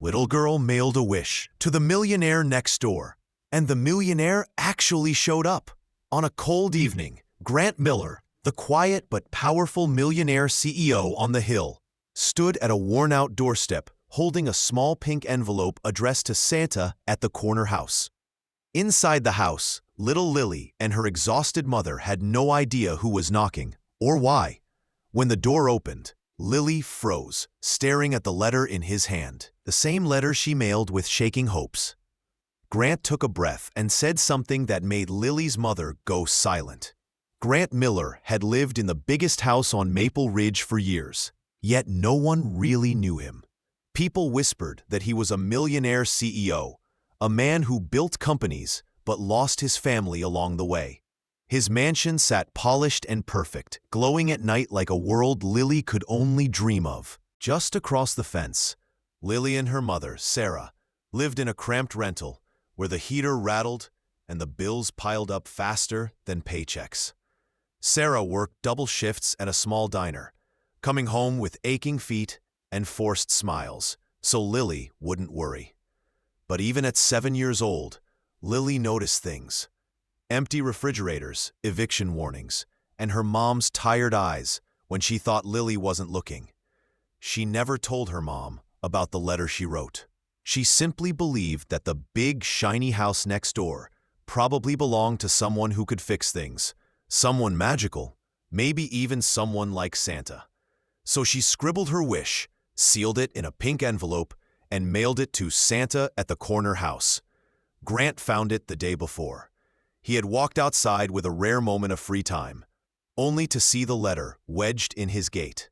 Little girl mailed a wish to the millionaire next door, and the millionaire actually showed up. On a cold evening, Grant Miller, the quiet but powerful millionaire CEO on the hill, stood at a worn-out doorstep holding a small pink envelope addressed to Santa at the corner house. Inside the house, little Lily and her exhausted mother had no idea who was knocking or why. When the door opened, Lily froze, staring at the letter in his hand, the same letter she mailed with shaking hopes. Grant took a breath and said something that made Lily's mother go silent. Grant Miller had lived in the biggest house on Maple Ridge for years, yet no one really knew him. People whispered that he was a millionaire CEO, a man who built companies but lost his family along the way. His mansion sat polished and perfect, glowing at night like a world Lily could only dream of. Just across the fence, Lily and her mother, Sarah, lived in a cramped rental where the heater rattled and the bills piled up faster than paychecks. Sarah worked double shifts at a small diner, coming home with aching feet and forced smiles, so Lily wouldn't worry. But even at 7 years old, Lily noticed things. Empty refrigerators, eviction warnings, and her mom's tired eyes when she thought Lily wasn't looking. She never told her mom about the letter she wrote. She simply believed that the big, shiny house next door probably belonged to someone who could fix things, someone magical, maybe even someone like Santa. So she scribbled her wish, sealed it in a pink envelope, and mailed it to Santa at the corner house. Grant found it the day before. He had walked outside with a rare moment of free time, only to see the letter wedged in his gate.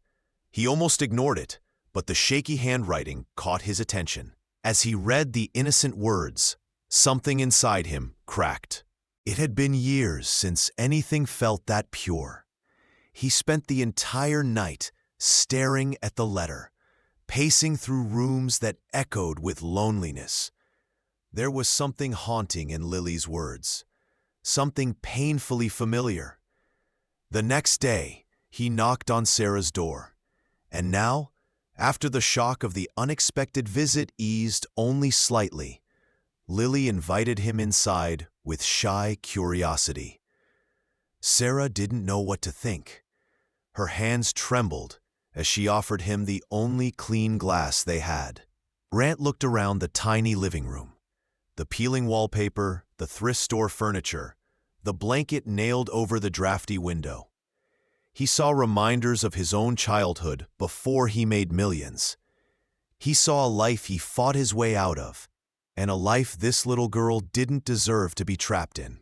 He almost ignored it, but the shaky handwriting caught his attention. As he read the innocent words, something inside him cracked. It had been years since anything felt that pure. He spent the entire night staring at the letter, pacing through rooms that echoed with loneliness. There was something haunting in Lily's words, something painfully familiar. The next day, he knocked on Sarah's door, and now, after the shock of the unexpected visit eased only slightly, Lily invited him inside with shy curiosity. Sarah didn't know what to think. Her hands trembled as she offered him the only clean glass they had. Grant looked around the tiny living room. The peeling wallpaper, the thrift store furniture, the blanket nailed over the drafty window. He saw reminders of his own childhood before he made millions. He saw a life he fought his way out of, and a life this little girl didn't deserve to be trapped in.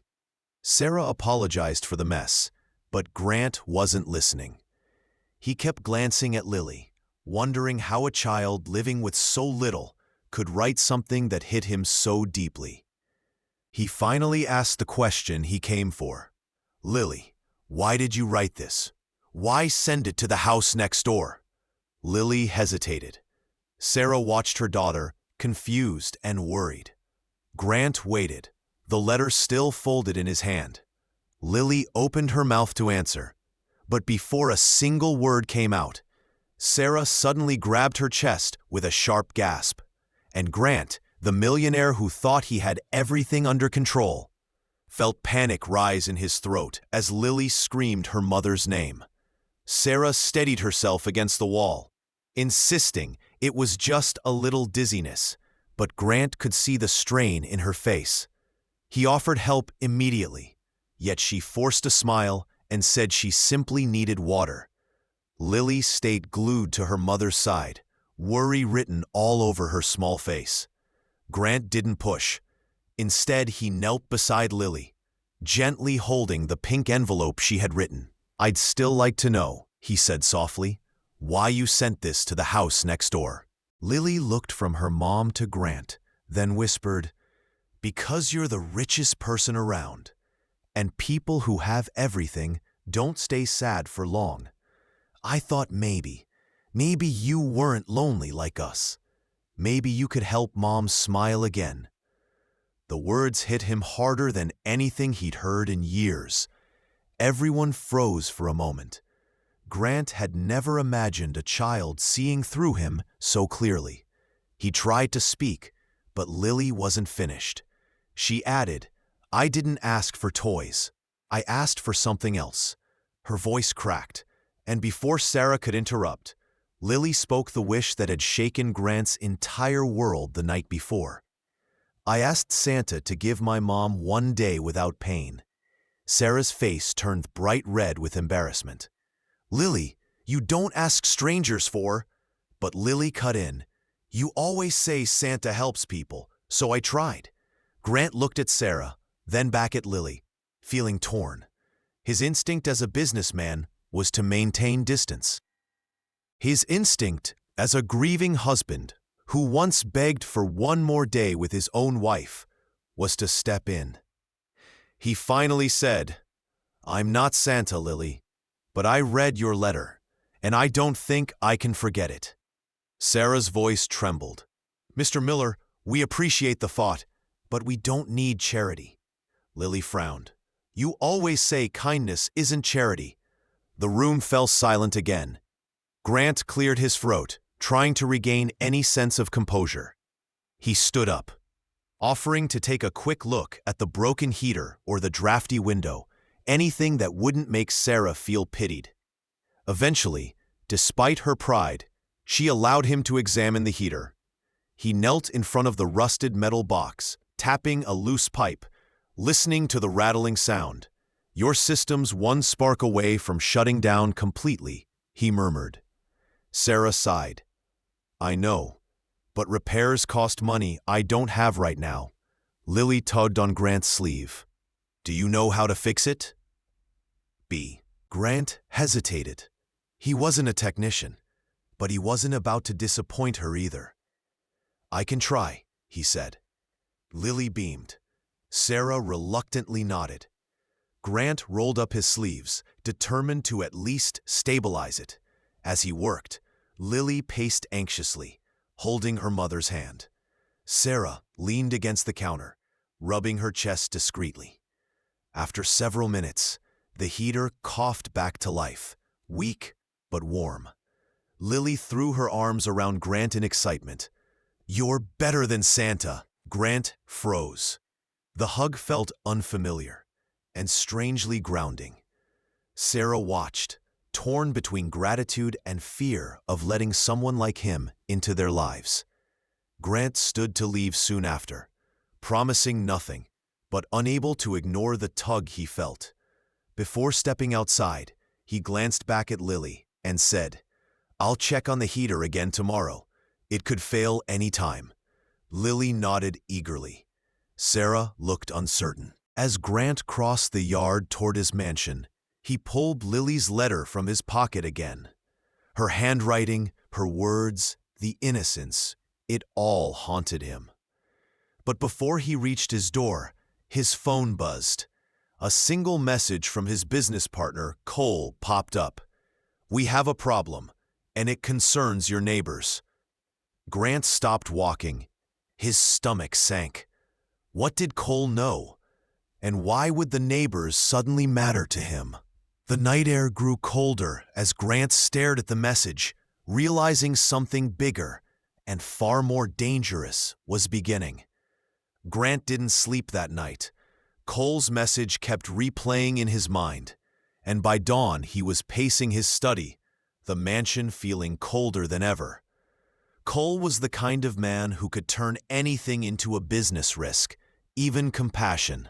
Sarah apologized for the mess, but Grant wasn't listening. He kept glancing at Lily, wondering how a child living with so little could write something that hit him so deeply. He finally asked the question he came for. "Lily, why did you write this? Why send it to the house next door?" Lily hesitated. Sarah watched her daughter, confused and worried. Grant waited, the letter still folded in his hand. Lily opened her mouth to answer, but before a single word came out, Sarah suddenly grabbed her chest with a sharp gasp, and Grant, the millionaire who thought he had everything under control, felt panic rise in his throat as Lily screamed her mother's name. Sarah steadied herself against the wall, insisting it was just a little dizziness, but Grant could see the strain in her face. He offered help immediately, yet she forced a smile and said she simply needed water. Lily stayed glued to her mother's side, worry written all over her small face. Grant didn't push. Instead, he knelt beside Lily, gently holding the pink envelope she had written. "I'd still like to know," he said softly, "why you sent this to the house next door." Lily looked from her mom to Grant, then whispered, "Because you're the richest person around, and people who have everything don't stay sad for long. I thought maybe you weren't lonely like us. Maybe you could help Mom smile again." The words hit him harder than anything he'd heard in years. Everyone froze for a moment. Grant had never imagined a child seeing through him so clearly. He tried to speak, but Lily wasn't finished. She added, "I didn't ask for toys. I asked for something else." Her voice cracked, and before Sarah could interrupt, Lily spoke the wish that had shaken Grant's entire world the night before. "I asked Santa to give my mom 1 day without pain." Sarah's face turned bright red with embarrassment. "Lily, you don't ask strangers for—" But Lily cut in. "You always say Santa helps people, so I tried." Grant looked at Sarah, then back at Lily, feeling torn. His instinct as a businessman was to maintain distance. His instinct as a grieving husband who once begged for 1 more day with his own wife was to step in. He finally said, "I'm not Santa, Lily, but I read your letter, and I don't think I can forget it." Sarah's voice trembled. "Mr. Miller, we appreciate the thought, but we don't need charity." Lily frowned. "You always say kindness isn't charity." The room fell silent again. Grant cleared his throat, trying to regain any sense of composure. He stood up, offering to take a quick look at the broken heater or the drafty window, anything that wouldn't make Sarah feel pitied. Eventually, despite her pride, she allowed him to examine the heater. He knelt in front of the rusted metal box, tapping a loose pipe, listening to the rattling sound. "Your system's 1 spark away from shutting down completely," he murmured. Sarah sighed. "I know, but repairs cost money I don't have right now." Lily tugged on Grant's sleeve. "Do you know how to fix it?" B. Grant hesitated. He wasn't a technician, but he wasn't about to disappoint her either. "I can try," he said. Lily beamed. Sarah reluctantly nodded. Grant rolled up his sleeves, determined to at least stabilize it. As he worked, Lily paced anxiously, holding her mother's hand. Sarah leaned against the counter, rubbing her chest discreetly. After several minutes, the heater coughed back to life, weak but warm. Lily threw her arms around Grant in excitement. "You're better than Santa." Grant froze. The hug felt unfamiliar and strangely grounding. Sarah watched, torn between gratitude and fear of letting someone like him into their lives. Grant stood to leave soon after, promising nothing, but unable to ignore the tug he felt. Before stepping outside, he glanced back at Lily and said, "I'll check on the heater again tomorrow. It could fail any time." Lily nodded eagerly. Sarah looked uncertain. As Grant crossed the yard toward his mansion, he pulled Lily's letter from his pocket again. Her handwriting, her words, the innocence, it all haunted him. But before he reached his door, his phone buzzed. A single message from his business partner, Cole, popped up. "We have a problem, and it concerns your neighbors." Grant stopped walking. His stomach sank. What did Cole know? And why would the neighbors suddenly matter to him? The night air grew colder as Grant stared at the message, realizing something bigger and far more dangerous was beginning. Grant didn't sleep that night. Cole's message kept replaying in his mind, and by dawn he was pacing his study, the mansion feeling colder than ever. Cole was the kind of man who could turn anything into a business risk, even compassion.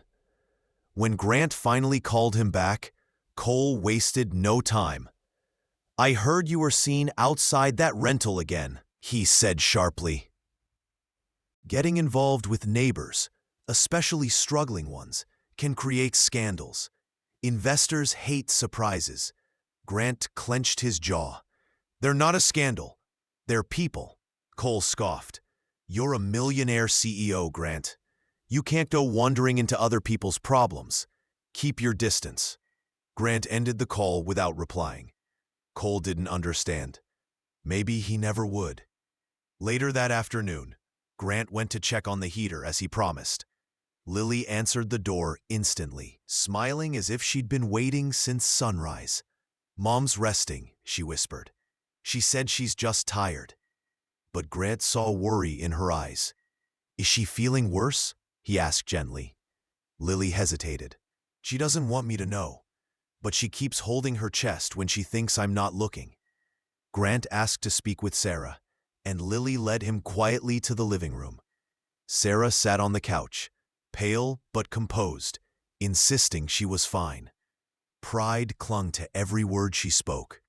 When Grant finally called him back, Cole wasted no time. "I heard you were seen outside that rental again," he said sharply. Getting involved with neighbors, especially struggling ones, can create scandals. Investors hate surprises. Grant clenched his jaw. "They're not a scandal. They're people," Cole scoffed. "You're a millionaire CEO, Grant. You can't go wandering into other people's problems. Keep your distance." Grant ended the call without replying. Cole didn't understand. Maybe he never would. Later that afternoon, Grant went to check on the heater as he promised. Lily answered the door instantly, smiling as if she'd been waiting since sunrise. "Mom's resting," she whispered. "She said she's just tired." but Grant saw worry in her eyes. "Is she feeling worse?" he asked gently. Lily hesitated. "She doesn't want me to know, but she keeps holding her chest when she thinks I'm not looking." Grant asked to speak with Sarah, and Lily led him quietly to the living room. Sarah sat on the couch, pale but composed, insisting she was fine. Pride clung to every word she spoke.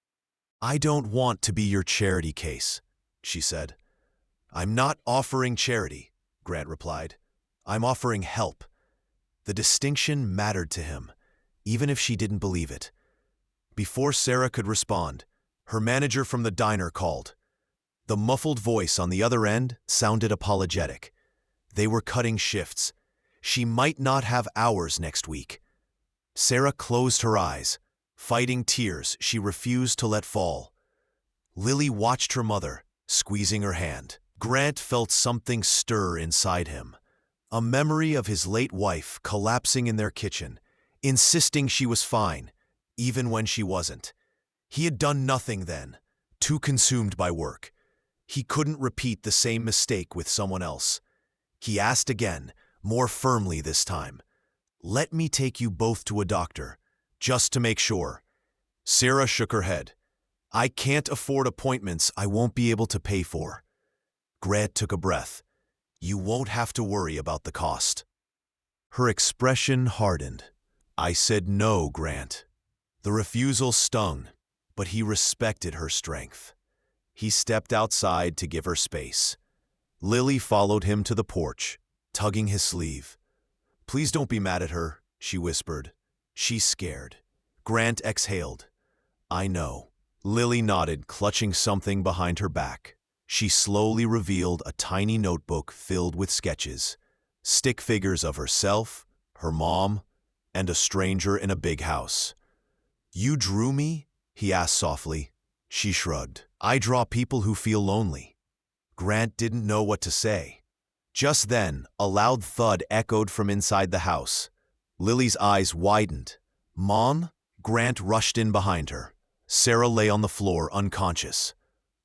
"I don't want to be your charity case," she said. "I'm not offering charity," Grant replied. "I'm offering help." The distinction mattered to him, even if she didn't believe it. Before Sarah could respond, her manager from the diner called. The muffled voice on the other end sounded apologetic. They were cutting shifts. She might not have hours next week. Sarah closed her eyes, fighting tears she refused to let fall. Lily watched her mother, squeezing her hand. Grant felt something stir inside him, a memory of his late wife collapsing in their kitchen, insisting she was fine, even when she wasn't. He had done nothing then, too consumed by work. He couldn't repeat the same mistake with someone else. He asked again, more firmly this time. "Let me take you both to a doctor, just to make sure." Sarah shook her head. "I can't afford appointments I won't be able to pay for." Grant took a breath. "You won't have to worry about the cost." Her expression hardened. "I said no, Grant." The refusal stung, but he respected her strength. He stepped outside to give her space. Lily followed him to the porch, tugging his sleeve. "Please don't be mad at her," she whispered. "She's scared." Grant exhaled. "I know." Lily nodded, clutching something behind her back. She slowly revealed a tiny notebook filled with sketches, stick figures of herself, her mom, and a stranger in a big house. "You drew me?" he asked softly. She shrugged. "I draw people who feel lonely." Grant didn't know what to say. Just then, a loud thud echoed from inside the house. Lily's eyes widened. "Mom?" Grant rushed in behind her. Sarah lay on the floor, unconscious.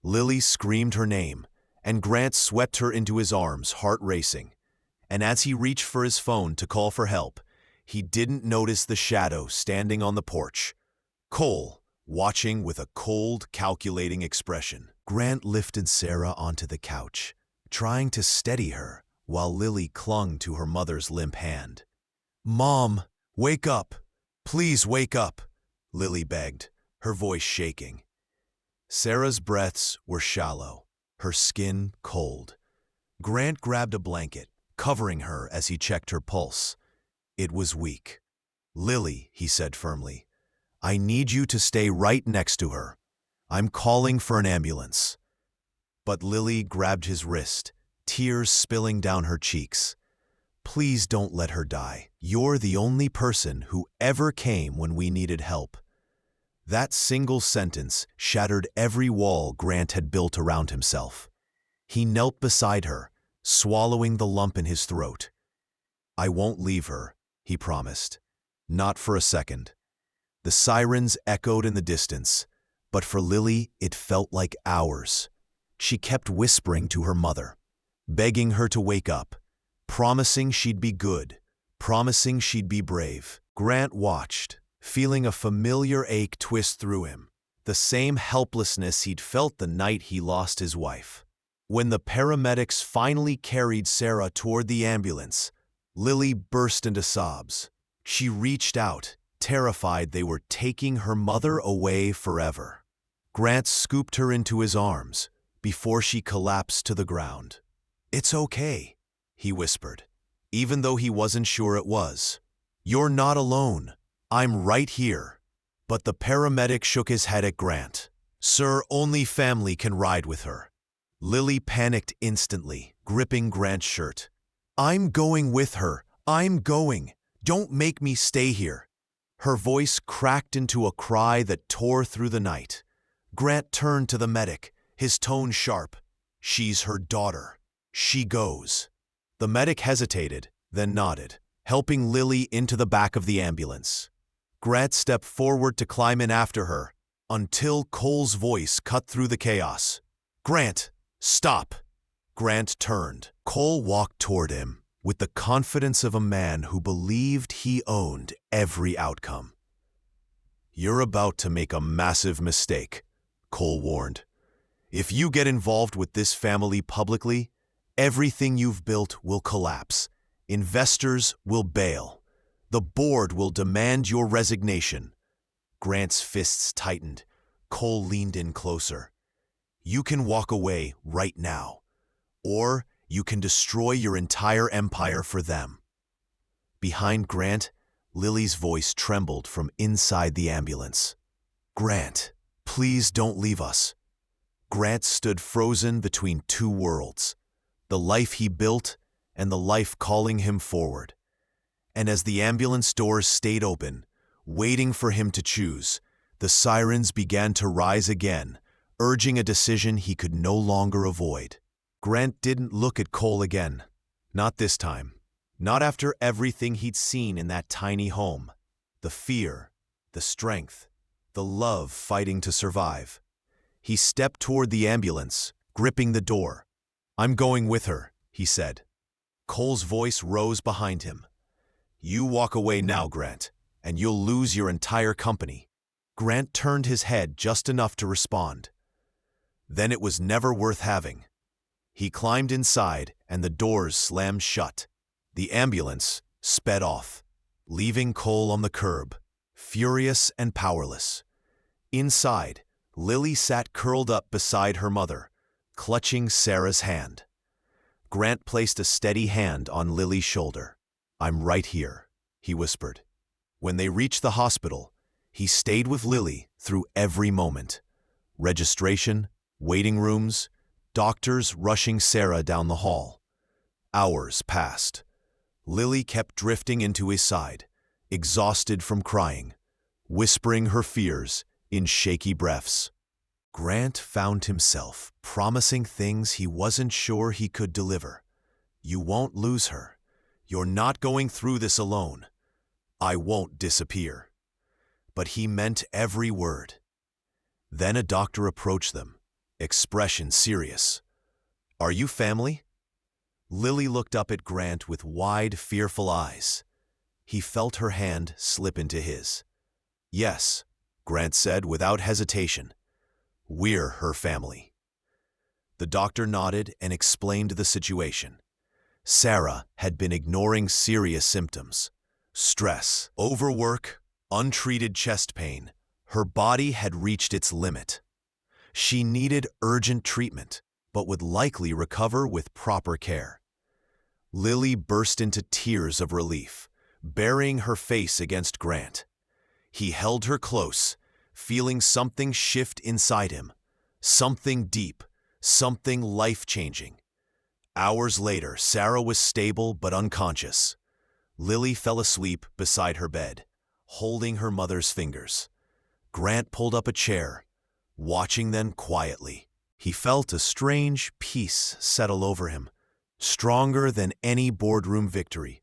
Lily screamed her name, and Grant swept her into his arms, heart racing. And as he reached for his phone to call for help, he didn't notice the shadow standing on the porch. Cole, watching with a cold, calculating expression. Grant lifted Sarah onto the couch, trying to steady her while Lily clung to her mother's limp hand. "Mom, wake up! Please wake up!" Lily begged, her voice shaking. Sarah's breaths were shallow, her skin cold. Grant grabbed a blanket, covering her as he checked her pulse. It was weak. "Lily," he said firmly, "I need you to stay right next to her. I'm calling for an ambulance." But Lily grabbed his wrist, tears spilling down her cheeks. "Please don't let her die. You're the only person who ever came when we needed help." That single sentence shattered every wall Grant had built around himself. He knelt beside her, swallowing the lump in his throat. "I won't leave her," he promised. "Not for a second." The sirens echoed in the distance, but for Lily it felt like hours. She kept whispering to her mother, begging her to wake up, promising she'd be good, promising she'd be brave. Grant watched, feeling a familiar ache twist through him, the same helplessness he'd felt the night he lost his wife. When the paramedics finally carried Sarah toward the ambulance, Lily burst into sobs. She reached out, terrified they were taking her mother away forever. Grant scooped her into his arms before she collapsed to the ground. "It's okay," he whispered, even though he wasn't sure it was. "You're not alone. I'm right here." But the paramedic shook his head at Grant. "Sir, only family can ride with her." Lily panicked instantly, gripping Grant's shirt. "I'm going with her. I'm going. Don't make me stay here." Her voice cracked into a cry that tore through the night. Grant turned to the medic, his tone sharp. "She's her daughter. She goes." The medic hesitated, then nodded, helping Lily into the back of the ambulance. Grant stepped forward to climb in after her, until Cole's voice cut through the chaos. "Grant, "Stop!" Grant turned. Cole walked toward him with the confidence of a man who believed he owned every outcome. "You're about to make a massive mistake," Cole warned. "If you get involved with this family publicly, everything you've built will collapse. Investors will bail. The board will demand your resignation." Grant's fists tightened. Cole leaned in closer. "You can walk away right now, or you can destroy your entire empire for them." Behind Grant, Lily's voice trembled from inside the ambulance. "Grant, please don't leave us." Grant stood frozen between two worlds, the life he built and the life calling him forward. And as the ambulance doors stayed open, waiting for him to choose, the sirens began to rise again, urging a decision he could no longer avoid. Grant didn't look at Cole again. Not this time. Not after everything he'd seen in that tiny home. The fear, the strength, the love fighting to survive. He stepped toward the ambulance, gripping the door. "I'm going with her," he said. Cole's voice rose behind him. "You walk away now, Grant, and you'll lose your entire company." Grant turned his head just enough to respond. "Then it was never worth having." He climbed inside, and the doors slammed shut. The ambulance sped off, leaving Cole on the curb, furious and powerless. Inside, Lily sat curled up beside her mother, clutching Sarah's hand. Grant placed a steady hand on Lily's shoulder. "I'm right here," he whispered. When they reached the hospital, he stayed with Lily through every moment. Registration, waiting rooms, doctors rushing Sarah down the hall. Hours passed. Lily kept drifting into his side, exhausted from crying, whispering her fears in shaky breaths. Grant found himself promising things he wasn't sure he could deliver. "You won't lose her. You're not going through this alone. I won't disappear." But he meant every word. Then a doctor approached them, expression serious. "Are you family?" Lily looked up at Grant with wide, fearful eyes. He felt her hand slip into his. "Yes," Grant said without hesitation. "We're her family." The doctor nodded and explained the situation. Sarah had been ignoring serious symptoms. Stress, overwork, untreated chest pain. Her body had reached its limit. She needed urgent treatment, but would likely recover with proper care. Lily burst into tears of relief, burying her face against Grant. He held her close, feeling something shift inside him, something deep, something life-changing. Hours later, Sarah was stable but unconscious. Lily fell asleep beside her bed, holding her mother's fingers. Grant pulled up a chair, watching them quietly. He felt a strange peace settle over him, stronger than any boardroom victory,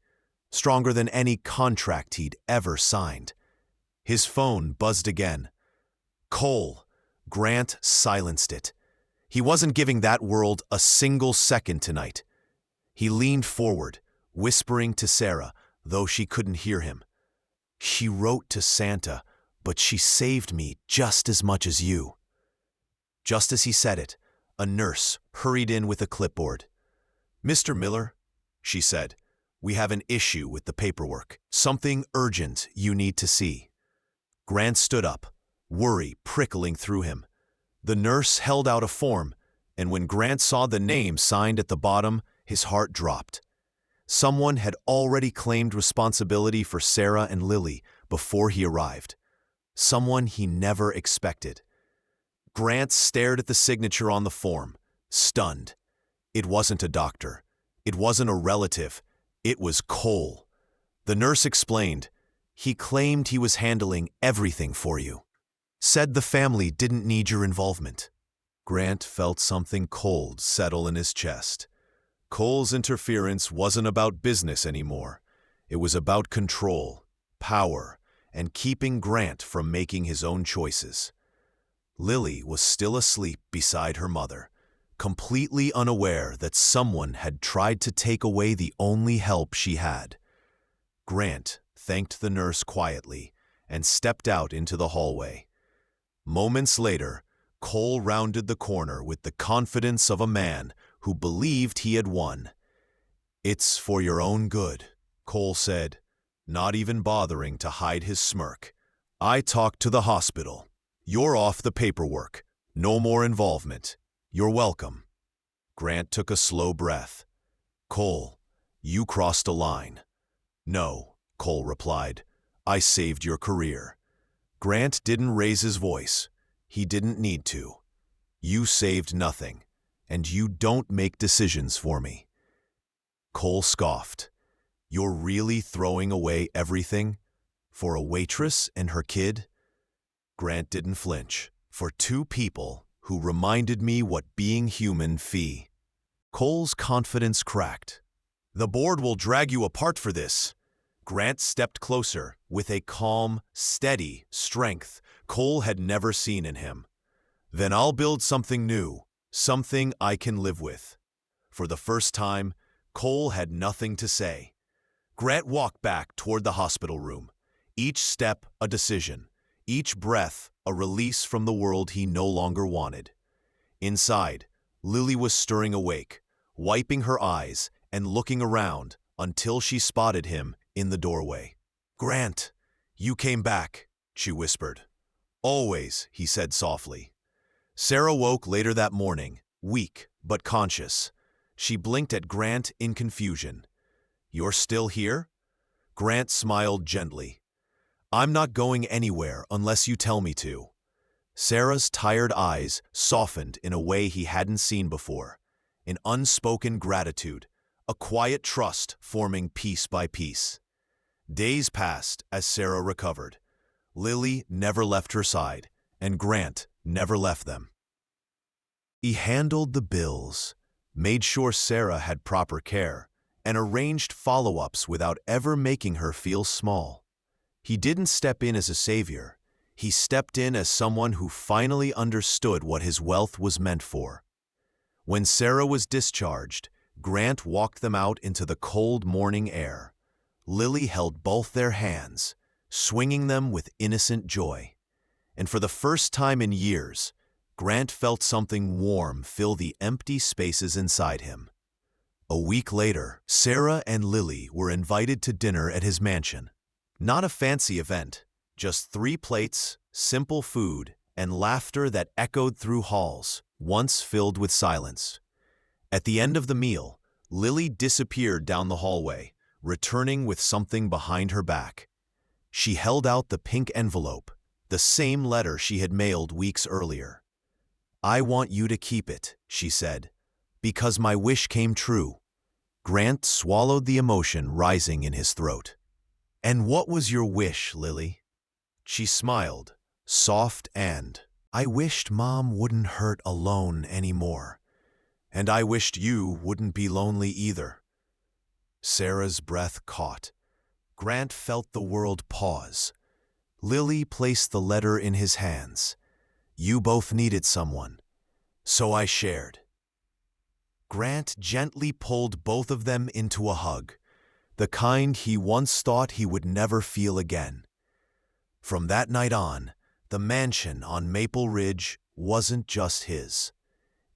stronger than any contract he'd ever signed. His phone buzzed again. "Cole." Grant silenced it. He wasn't giving that world a single second tonight. He leaned forward, whispering to Sarah, though she couldn't hear him. "She wrote to Santa, but she saved me just as much as you." Just as he said it, a nurse hurried in with a clipboard. "Mr. Miller," she said, "we have an issue with the paperwork. Something urgent you need to see." Grant stood up, worry prickling through him. The nurse held out a form, and when Grant saw the name signed at the bottom, his heart dropped. Someone had already claimed responsibility for Sarah and Lily before he arrived. Someone he never expected. Grant stared at the signature on the form, stunned. It wasn't a doctor. It wasn't a relative. It was Cole. The nurse explained, "He claimed he was handling everything for you. Said the family didn't need your involvement." Grant felt something cold settle in his chest. Cole's interference wasn't about business anymore. It was about control, power, and keeping Grant from making his own choices. Lily was still asleep beside her mother, completely unaware that someone had tried to take away the only help she had. Grant thanked the nurse quietly and stepped out into the hallway. Moments later, Cole rounded the corner with the confidence of a man who believed he had won. "It's for your own good," Cole said, not even bothering to hide his smirk. "I talked to the hospital. You're off the paperwork. No more involvement. You're welcome." Grant took a slow breath. "Cole, you crossed a line." "No," Cole replied. "I saved your career." Grant didn't raise his voice. He didn't need to. "You saved nothing, and you don't make decisions for me." Cole scoffed. "You're really throwing away everything? For a waitress and her kid?" Grant didn't flinch. "For two people who reminded me what being human fee." Cole's confidence cracked. "The board will drag you apart for this." Grant stepped closer with a calm, steady strength Cole had never seen in him. "Then I'll build something new, something I can live with." For the first time, Cole had nothing to say. Grant walked back toward the hospital room, each step a decision, each breath a release from the world he no longer wanted. Inside, Lily was stirring awake, wiping her eyes and looking around until she spotted him in the doorway. "Grant, you came back," she whispered. "Always," he said softly. Sarah woke later that morning, weak but conscious. She blinked at Grant in confusion. "You're still here?" Grant smiled gently. "I'm not going anywhere unless you tell me to." Sarah's tired eyes softened in a way he hadn't seen before, an unspoken gratitude, a quiet trust forming piece by piece. Days passed as Sarah recovered. Lily never left her side, and Grant never left them. He handled the bills, made sure Sarah had proper care, and arranged follow-ups without ever making her feel small. He didn't step in as a savior. He stepped in as someone who finally understood what his wealth was meant for. When Sarah was discharged, Grant walked them out into the cold morning air. Lily held both their hands, swinging them with innocent joy. And for the first time in years, Grant felt something warm fill the empty spaces inside him. A week later, Sarah and Lily were invited to dinner at his mansion. Not a fancy event, just 3 plates, simple food, and laughter that echoed through halls, once filled with silence. At the end of the meal, Lily disappeared down the hallway, returning with something behind her back. She held out the pink envelope, the same letter she had mailed weeks earlier. "I want you to keep it," she said, "because my wish came true." Grant swallowed the emotion rising in his throat. "And what was your wish, Lily?" She smiled, soft and, "I wished Mom wouldn't hurt alone anymore. And I wished you wouldn't be lonely either." Sarah's breath caught. Grant felt the world pause. Lily placed the letter in his hands. "You both needed someone, so I shared." Grant gently pulled both of them into a hug, the kind he once thought he would never feel again. From that night on, the mansion on Maple Ridge wasn't just his.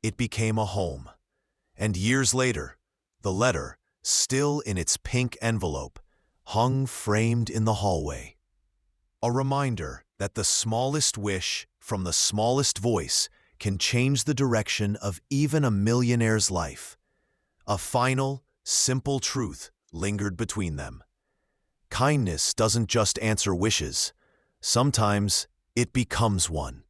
It became a home. And years later, the letter, still in its pink envelope, hung framed in the hallway. A reminder that the smallest wish from the smallest voice can change the direction of even a millionaire's life. A final, simple truth lingered between them. Kindness doesn't just answer wishes. Sometimes it becomes one.